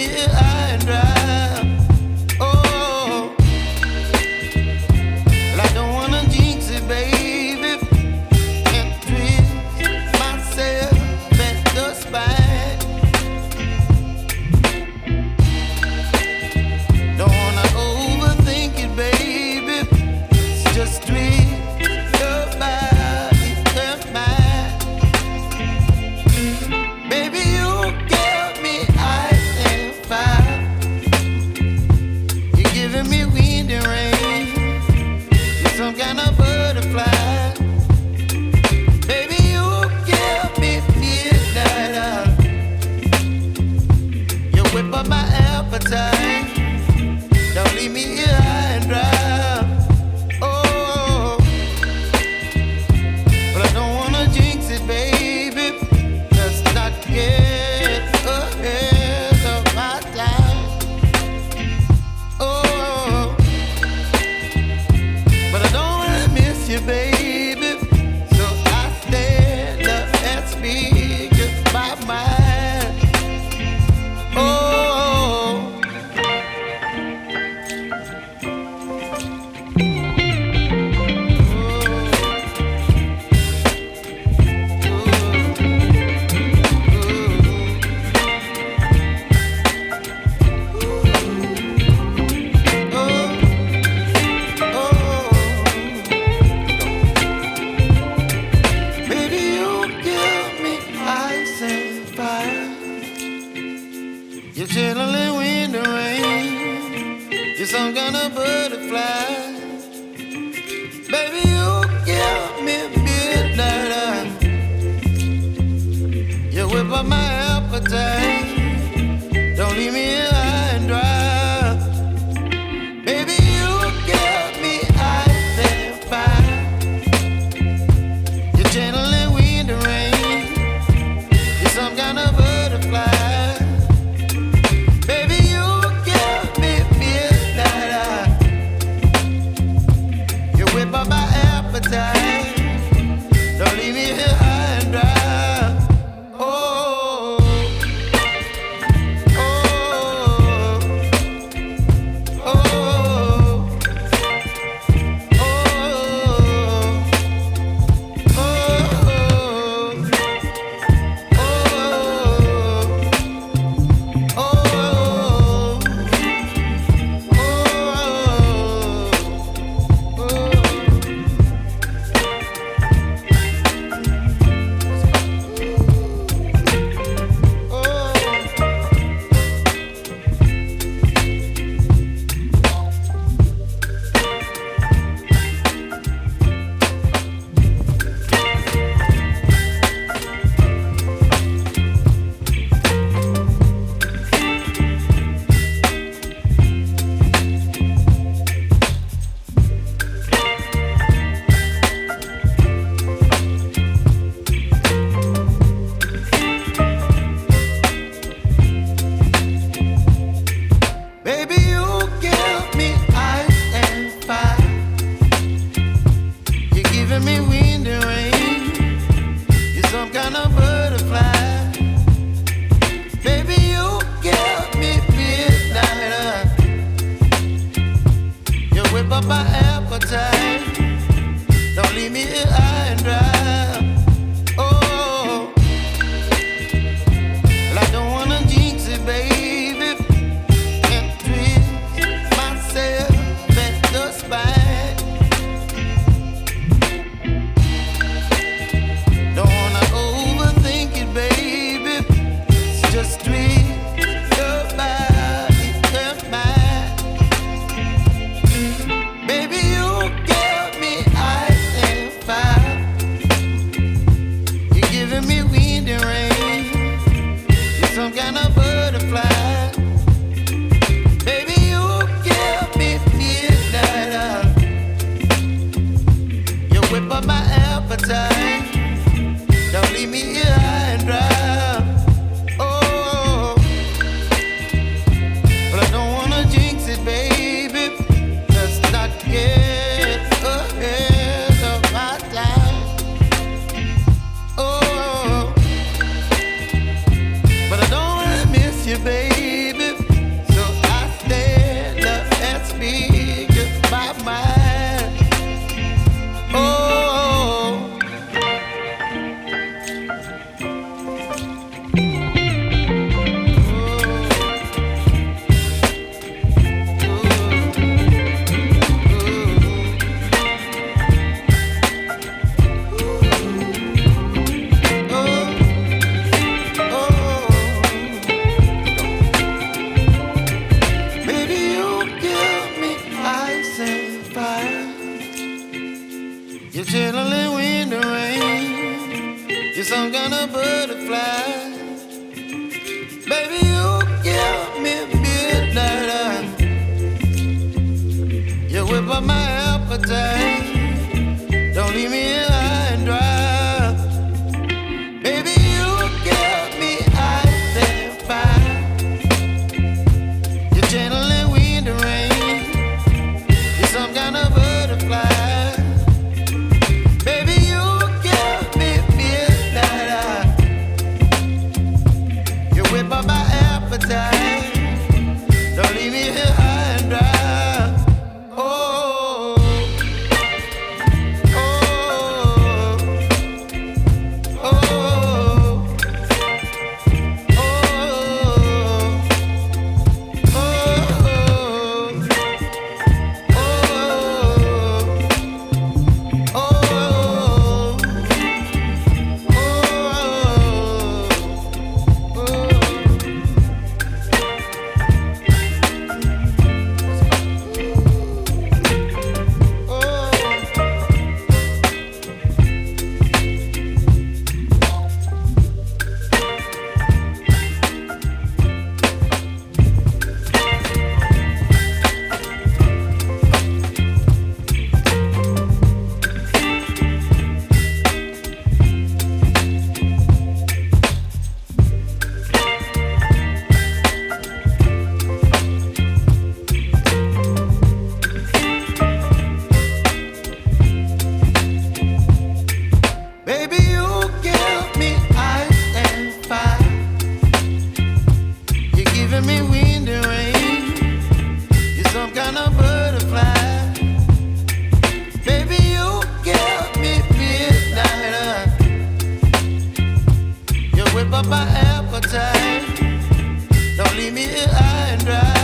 here high and dry. Oh, well, I don't wanna jinx it, baby, and twist myself at the spine. Don't wanna overthink it, baby. It's just twist your body and mine. Baby, you give me ice and fire. You're giving me wind and rain. You're some kind of butterfly. Baby, you give me midnight. You whip up my appetite. Don't leave me here high and dry. Oh, but I don't wanna jinx it, baby. Let's not get ahead of my time. Oh, but I don't wanna miss you, baby. So I stand up and speak my mind. Oh. Baby, you give me ice and fire. You're channeling wind and rain. You're some kind of butterfly. Baby, you give me midnight. You whip up my appetite. Don't leave me here high and dry. Baby, you give me ice and fire. You're channeling wind and rain. You're some kind of butterfly. Baby, you give me midnight. You whip up my appetite. Don't leave me here high and dry. Oh. appetite. Don't leave me here high and dry. Baby, you give me ice and fire. You're channeling wind and rain. You're some kind of butterfly. Baby, you give me midnight. You whip up my appetite. Don't leave me here high and dry. Baby, you give me ice and fire. You're giving me wind and rain. You're some kind of butterfly. Baby, you give me midnight. You whip up my appetite. Don't leave me here high and dry.